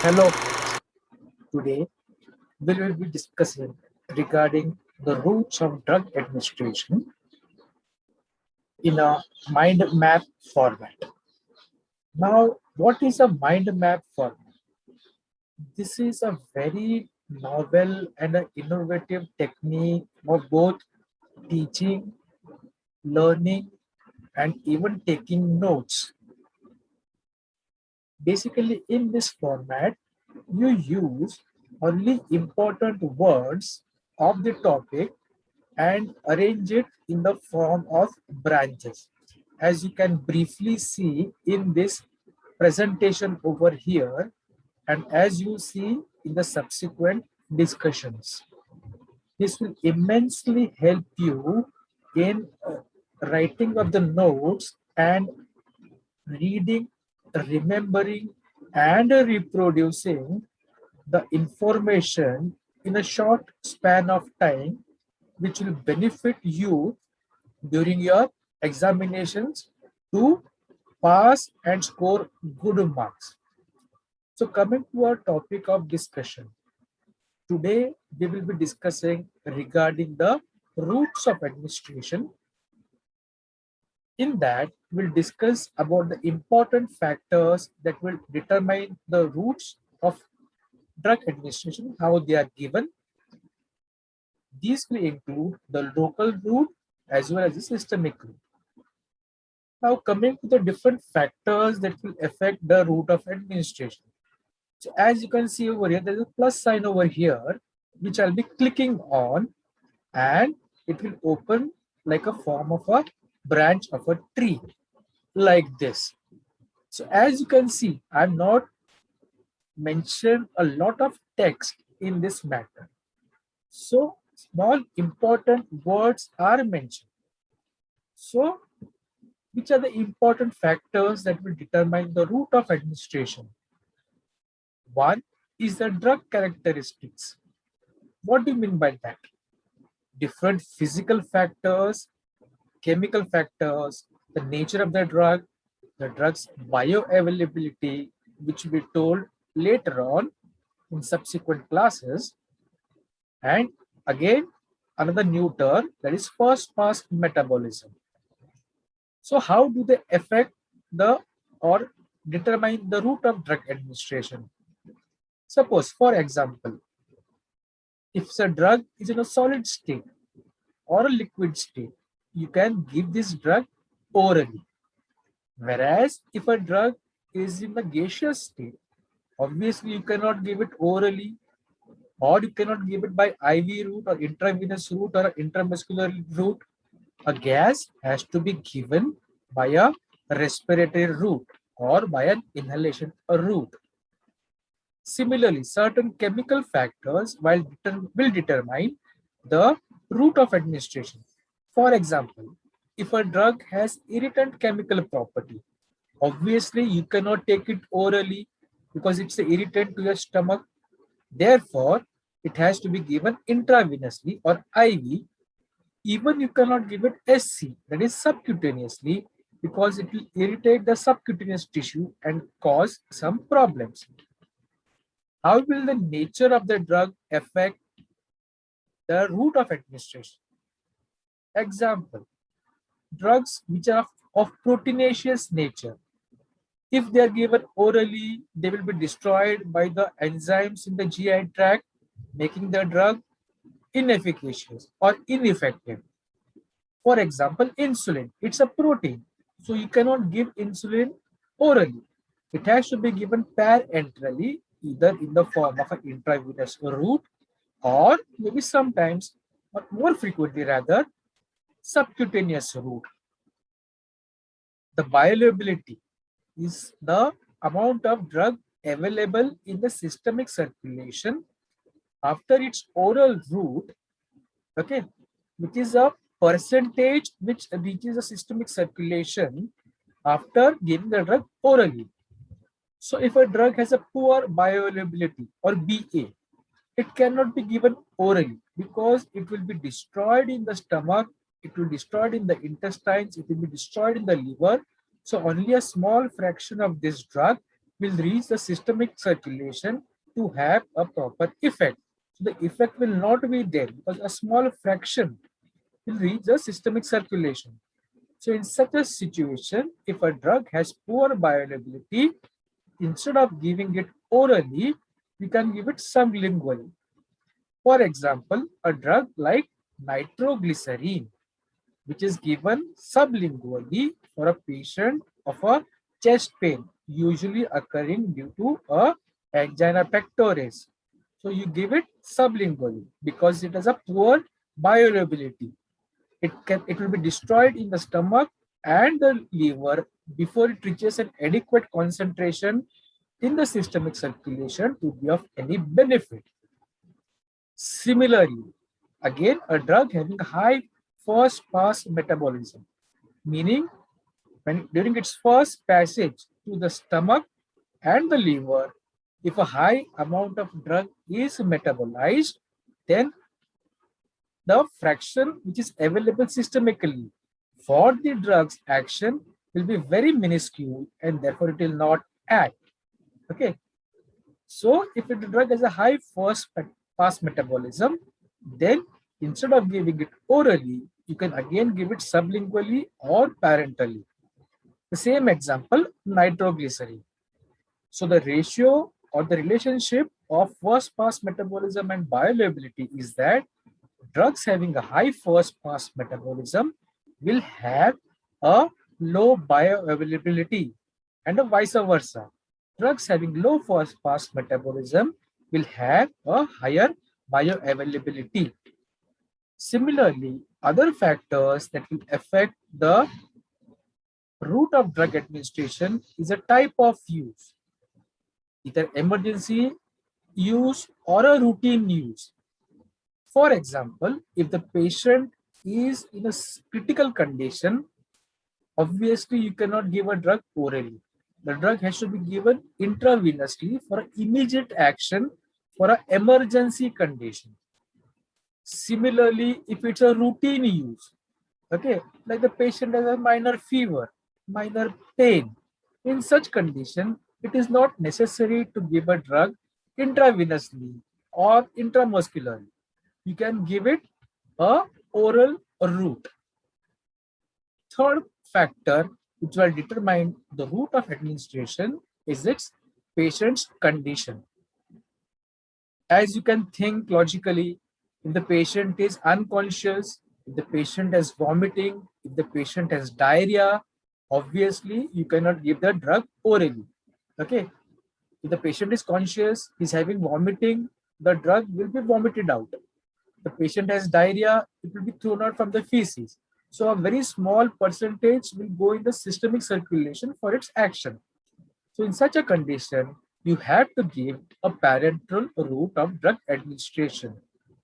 Hello, today we will be discussing regarding the routes of drug administration in a mind map format. Now, what is a mind map format? This is a very novel and an innovative technique of both teaching, learning, and even taking notes. Basically, in this format, you use only important words of the topic and arrange it in the form of branches. As you can briefly see in this presentation over here, and as you see in the subsequent discussions. This will immensely help you in writing of the notes and reading, remembering, and reproducing the information in a short span of time, which will benefit you during your examinations to pass and score good marks. So, coming to our topic of discussion, today we will be discussing regarding the routes of administration. In that, we'll discuss about the important factors that will determine the routes of drug administration, how they are given. These will include the local route as well as the systemic route. Now, coming to the different factors that will affect the route of administration. So, as you can see over here, there is a plus sign over here, which I'll be clicking on, and it will open like a form of a branch of a tree, like this. So, as you can see, I'm not mentioned a lot of text in this matter. So, small important words are mentioned. So, which are the important factors that will determine the route of administration? One is the drug characteristics. What do you mean by that? Different physical factors, chemical factors, the nature of the drug's bioavailability, which will be told later on in subsequent classes, and again another new term, that is first pass metabolism. So how do they affect the or determine the route of drug administration? Suppose, for example, if a drug is in a solid state or a liquid state, you can give this drug orally. Whereas if a drug is in the gaseous state, obviously you cannot give it orally, or you cannot give it by IV route or intravenous route or intramuscular route. A gas has to be given by a respiratory route or by an inhalation route. Similarly, certain chemical factors will determine the route of administration. For example, if a drug has irritant chemical property, obviously you cannot take it orally because it's an irritant to your stomach. Therefore, it has to be given intravenously or IV. Even you cannot give it SC, that is subcutaneously, because it will irritate the subcutaneous tissue and cause some problems. How will the nature of the drug affect the route of administration? Example, drugs which are of proteinaceous nature. If they are given orally, they will be destroyed by the enzymes in the GI tract, making the drug inefficacious or ineffective. For example, insulin, it's a protein. So you cannot give insulin orally. It has to be given parenterally, either in the form of an intravenous route or maybe sometimes, but more frequently rather, subcutaneous route. The bioavailability is the amount of drug available in the systemic circulation after its oral route, okay, which is a percentage which reaches the systemic circulation after giving the drug orally. So if a drug has a poor bioavailability or BA, it cannot be given orally because it will be destroyed in the stomach, it will be destroyed in the intestines, it will be destroyed in the liver. So only a small fraction of this drug will reach the systemic circulation to have a proper effect. So the effect will not be there because a small fraction will reach the systemic circulation. So in such a situation, if a drug has poor bioavailability, instead of giving it orally, we can give it sublingually. For example, a drug like nitroglycerin, which is given sublingually for a patient of a chest pain, usually occurring due to a angina pectoris. So you give it sublingually because it has a poor bioavailability. It will be destroyed in the stomach and the liver before it reaches an adequate concentration in the systemic circulation to be of any benefit. Similarly, again, a drug having a high first pass metabolism, meaning when during its first passage to the stomach and the liver, if a high amount of drug is metabolized, then the fraction which is available systemically for the drug's action will be very minuscule and therefore it will not act. Okay. So if the drug has a high first pass metabolism, then instead of giving it orally, you can again give it sublingually or parentally. The same example, nitroglycerin. So the ratio or the relationship of first pass metabolism and bioavailability is that drugs having a high first pass metabolism will have a low bioavailability and vice versa. Drugs having low first pass metabolism will have a higher bioavailability. Similarly, other factors that will affect the route of drug administration is a type of use, either emergency use or a routine use. For example, if the patient is in a critical condition, obviously you cannot give a drug orally. The drug has to be given intravenously for immediate action for an emergency condition. Similarly, if it's a routine use, okay, like the patient has a minor fever, minor pain, in such condition, it is not necessary to give a drug intravenously or intramuscularly. You can give it a oral route. Third factor which will determine the route of administration is its patient's condition. As you can think logically, if the patient is unconscious, if the patient is vomiting, if the patient has diarrhea, obviously you cannot give the drug orally. Okay. If the patient is conscious, he's having vomiting, the drug will be vomited out. The patient has diarrhea, it will be thrown out from the feces. So a very small percentage will go in the systemic circulation for its action. So in such a condition, you have to give a parenteral route of drug administration,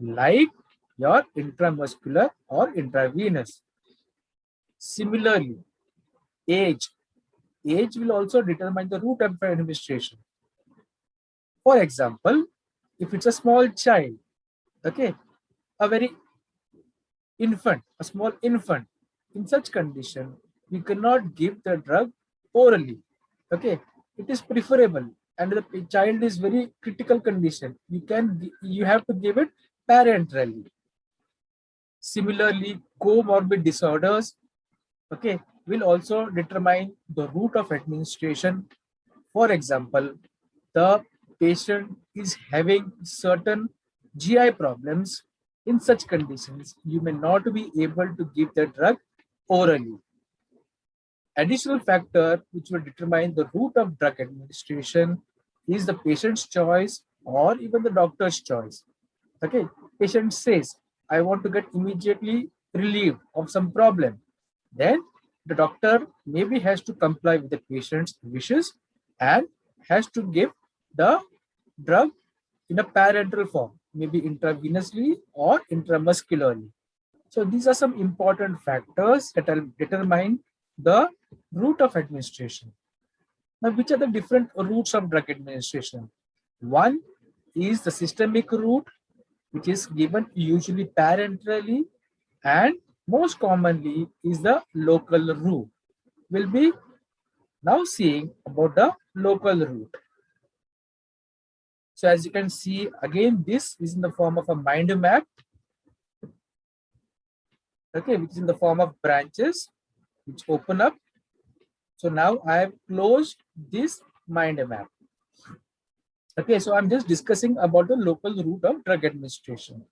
like your intramuscular or intravenous. Similarly, age. Age will also determine the route of administration. For example, if it's a small child, okay, a very infant, a small infant, in such condition, we cannot give the drug orally. Okay, it is preferable, and the child is very critical condition. You have to give it parenterally. Similarly, comorbid disorders, okay, will also determine the route of administration. For example, the patient is having certain GI problems. In such conditions, you may not be able to give the drug orally. Additional factor which will determine the route of drug administration is the patient's choice or even the doctor's choice. Okay, patient says, I want to get immediately relieved of some problem. Then the doctor maybe has to comply with the patient's wishes and has to give the drug in a parenteral form, maybe intravenously or intramuscularly. So these are some important factors that will determine the route of administration. Now, which are the different routes of drug administration? One is the systemic route, which is given usually parenterally, and most commonly is the local route. We'll be now seeing about the local route. So as you can see, again, this is in the form of a mind map, okay, which is in the form of branches which open up. So now I have closed this mind map. Okay, so I'm just discussing about the local route of drug administration.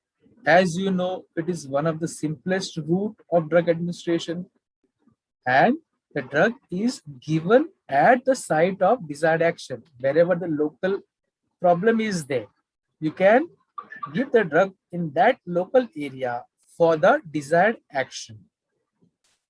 As you know, it is one of the simplest route of drug administration, and the drug is given at the site of desired action. Wherever the local problem is there, you can give the drug in that local area for the desired action.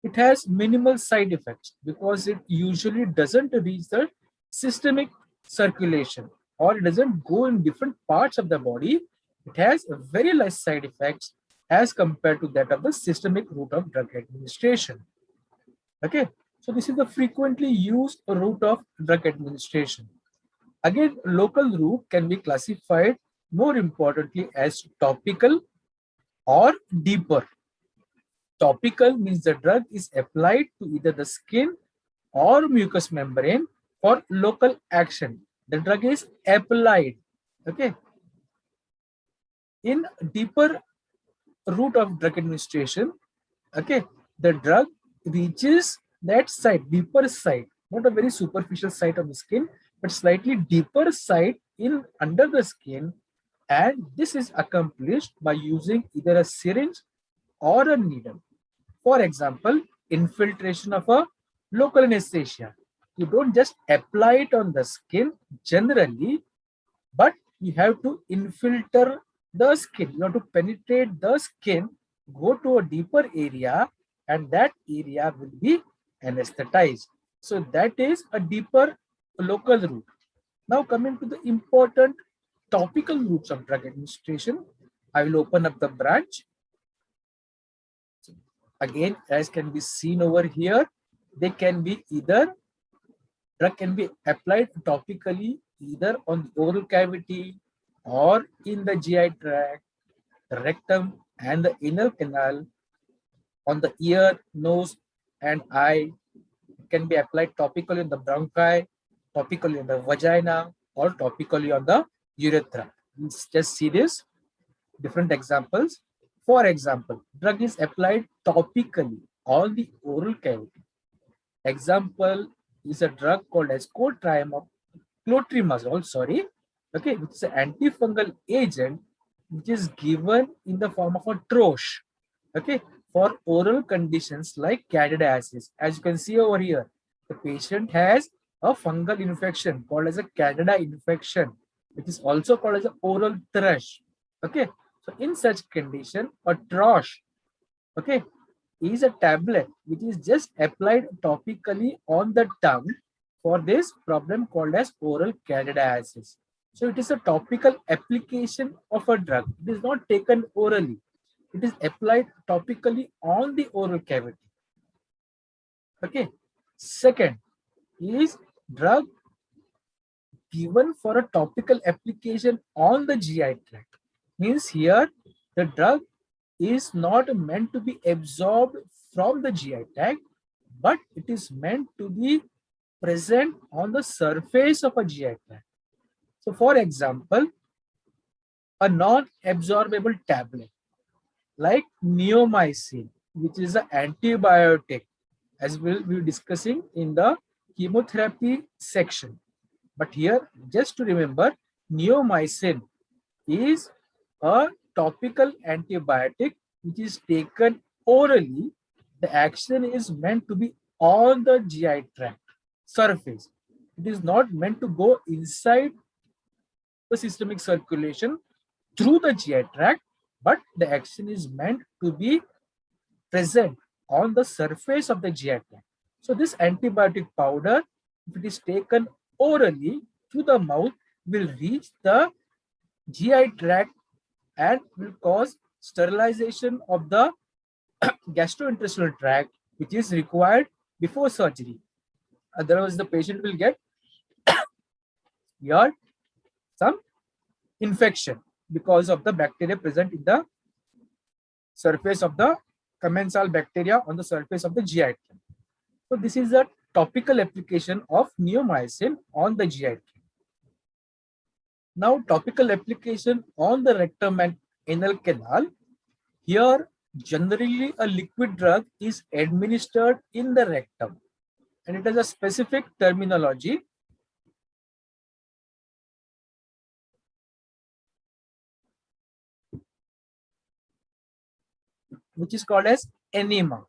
It has minimal side effects because it usually doesn't reach the systemic circulation, or it doesn't go in different parts of the body. It has very less side effects as compared to that of the systemic route of drug administration. Okay, so this is the frequently used route of drug administration. Again, local route can be classified more importantly as topical or deeper. Topical means the drug is applied to either the skin or mucous membrane for local action. The drug is applied. Okay. In deeper route of drug administration, okay, the drug reaches that site, deeper site, not a very superficial site of the skin, but slightly deeper site in under the skin, and this is accomplished by using either a syringe or a needle. For example, infiltration of a local anesthesia. You don't just apply it on the skin generally, but you have to infiltrate the skin. You have to penetrate the skin, go to a deeper area, and that area will be anesthetized. So that is a deeper local route. Now coming to the important topical routes of drug administration, I will open up the branch. Again, as can be seen over here, they can be either, drug can be applied topically either on the oral cavity or in the GI tract, the rectum and the anal canal, on the ear, nose and eye. It can be applied topically on the bronchi, topically on the vagina, or topically on the urethra. Let's just see this different examples. For example, drug is applied topically on the oral cavity. Example is a drug called as clotrimazole, sorry, okay, which is an antifungal agent which is given in the form of a troche, okay, for oral conditions like candidiasis. As you can see over here, the patient has a fungal infection called as a candida infection, which is also called as an oral thrush. Okay, so in such condition, a troche, okay, is a tablet which is just applied topically on the tongue for this problem called as oral candidiasis. So it is a topical application of a drug. It is not taken orally. It is applied topically on the oral cavity. Okay. Second is drug given for a topical application on the GI tract. Means here the drug is not meant to be absorbed from the GI tract, but it is meant to be present on the surface of a GI tract. So for example, a non-absorbable tablet like neomycin, which is an antibiotic, as we'll be discussing in the chemotherapy section. But here, just to remember, neomycin is a topical antibiotic which is taken orally. The action is meant to be on the GI tract surface. It is not meant to go inside the systemic circulation through the GI tract, but the action is meant to be present on the surface of the GI tract. So this antibiotic powder, if it is taken orally through the mouth, will reach the GI tract and will cause sterilization of the gastrointestinal tract, which is required before surgery. Otherwise, the patient will get here some infection because of the bacteria present in the surface of the commensal bacteria on the surface of the GI tract. So this is a topical application of neomycin on the GI tract. Now, topical application on the rectum and anal canal. Here, generally a liquid drug is administered in the rectum, and it has a specific terminology. Which is called as enema.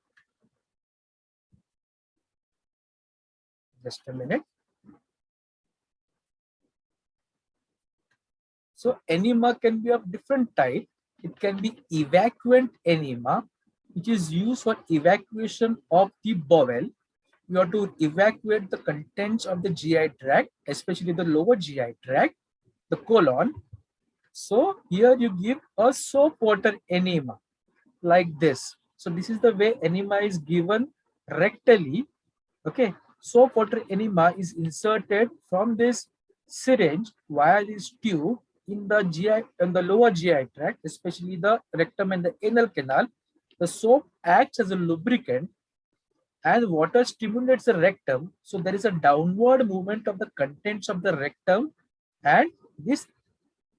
Just a minute. So enema can be of different type. It can be evacuant enema, which is used for evacuation of the bowel. You have to evacuate the contents of the GI tract, especially the lower GI tract, the colon. So here you give a soap water enema like this. So this is the way enema is given rectally. Okay, soap water enema is inserted from this syringe via this tube in the GI and the lower GI tract, especially the rectum and the anal canal. The soap acts as a lubricant and water stimulates the rectum. So there is a downward movement of the contents of the rectum, and this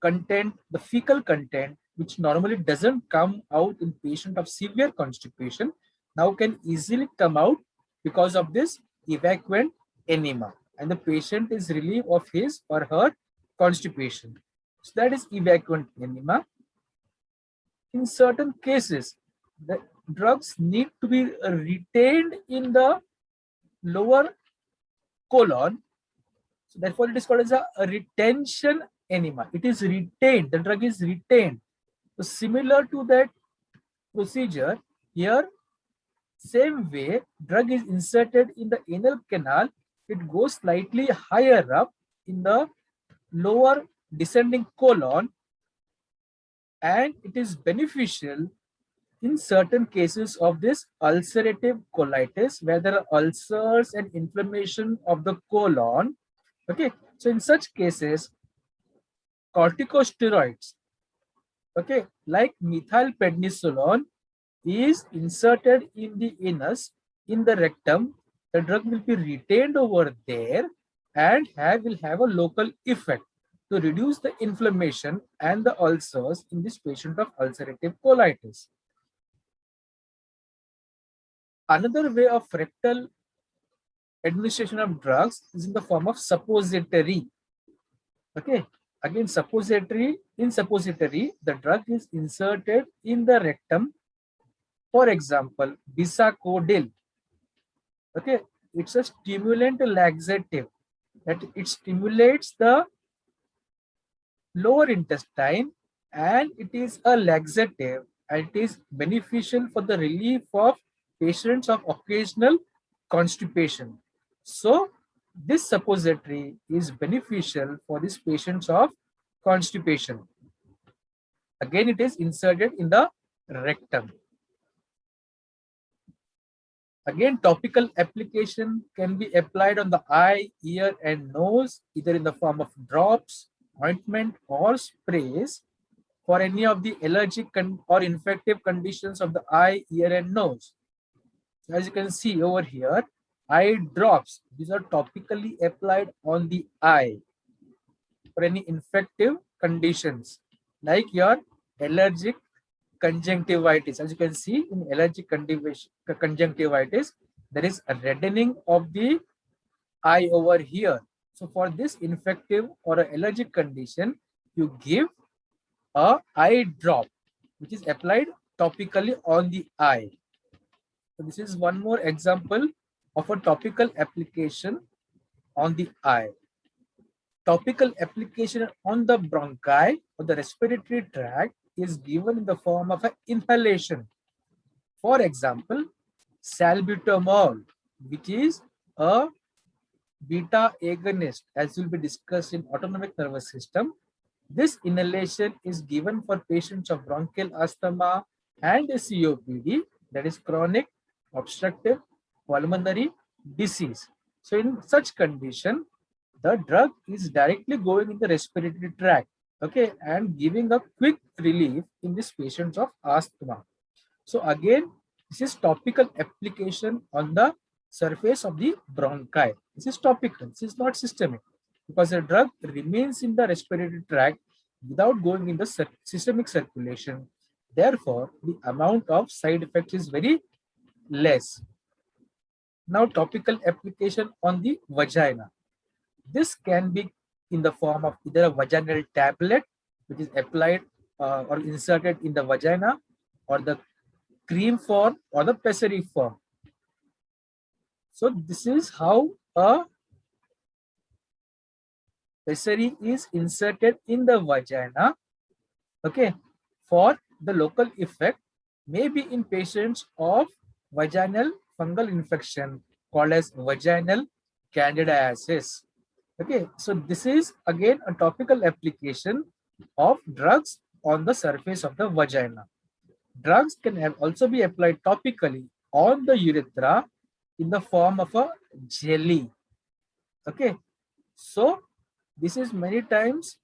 content, the fecal content, which normally doesn't come out in patient of severe constipation, now can easily come out because of this evacuant enema, and the patient is relieved of his or her constipation. So that is evacuant enema. In certain cases, the drugs need to be retained in the lower colon. So therefore, it is called as a retention enema. It is retained. The drug is retained. So similar to that procedure, here, same way, drug is inserted in the anal canal. It goes slightly higher up in the lower descending colon, and it is beneficial in certain cases of this ulcerative colitis, where there are ulcers and inflammation of the colon. Okay, so in such cases, corticosteroids, okay, like methylprednisolone, is inserted in the anus, in the rectum. The drug will be retained over there and will have a local effect to reduce the inflammation and the ulcers in this patient of ulcerative colitis. Another way of rectal administration of drugs is in the form of suppository. Okay, again suppository. In suppository, the drug is inserted in the rectum. For example, bisacodyl. Okay, it's a stimulant laxative that it stimulates the lower intestine, and it is a laxative, and it is beneficial for the relief of patients of occasional constipation. So this suppository is beneficial for these patients of constipation. Again, it is inserted in the rectum. Again, topical application can be applied on the eye, ear, and nose, either in the form of drops, ointment, or sprays for any of the allergic or infective conditions of the eye, ear, and nose. As you can see over here, eye drops. These are topically applied on the eye for any infective conditions like your allergic conjunctivitis. As you can see, in allergic conjunctivitis, there is a reddening of the eye over here. So for this infective or allergic condition, you give a eye drop, which is applied topically on the eye. So this is one more example of a topical application on the eye. Topical application on the bronchi or the respiratory tract is given in the form of an inhalation. For example, salbutamol, which is a beta agonist, as will be discussed in autonomic nervous system. This inhalation is given for patients of bronchial asthma and COPD, that is chronic obstructive pulmonary disease. So in such condition, the drug is directly going in the respiratory tract, okay, and giving a quick relief in these patients of asthma. So again, this is topical application on the surface of the bronchi. This is topical. This is not systemic because the drug remains in the respiratory tract without going in the systemic circulation. Therefore, the amount of side effects is very less. Now, topical application on the vagina. This can be in the form of either a vaginal tablet, which is applied or inserted in the vagina, or the cream form or the pessary form. So this is how a pessary is inserted in the vagina, okay, for the local effect, maybe in patients of vaginal fungal infection called as vaginal candidiasis. Okay, so this is again a topical application of drugs on the surface of the vagina. Drugs can also be applied topically on the urethra in the form of a jelly. Okay, so this is many times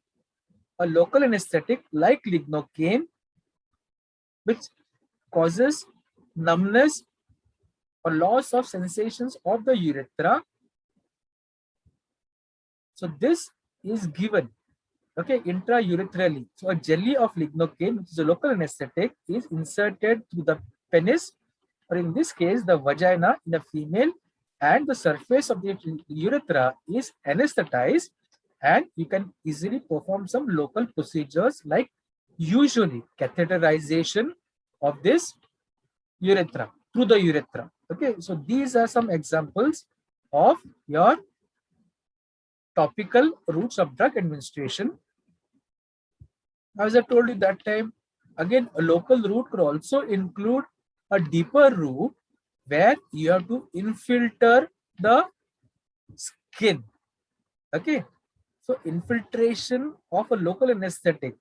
a local anesthetic like lignocaine, which causes numbness or loss of sensations of the urethra. So this is given, okay, intraurethral. So a jelly of lignocaine, which is a local anesthetic, is inserted through the penis, or in this case, the vagina in a female, and the surface of the urethra is anesthetized, and you can easily perform some local procedures like usually catheterization of this urethra through the urethra. Okay, so these are some examples of your topical routes of drug administration. As I told you that time, again, a local route could also include a deeper route where you have to infiltrate the skin. Okay, so infiltration of a local anesthetic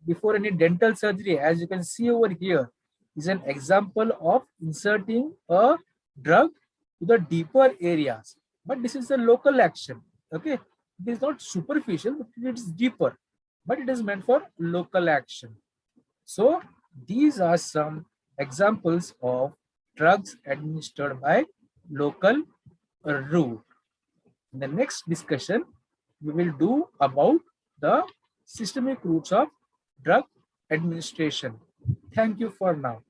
before any dental surgery, as you can see over here, is an example of inserting a drug to the deeper areas. But this is a local action. Okay, it is not superficial, but it is deeper. But it is meant for local action. So these are some examples of drugs administered by local route. In the next discussion, we will do about the systemic routes of drug administration. Thank you for now.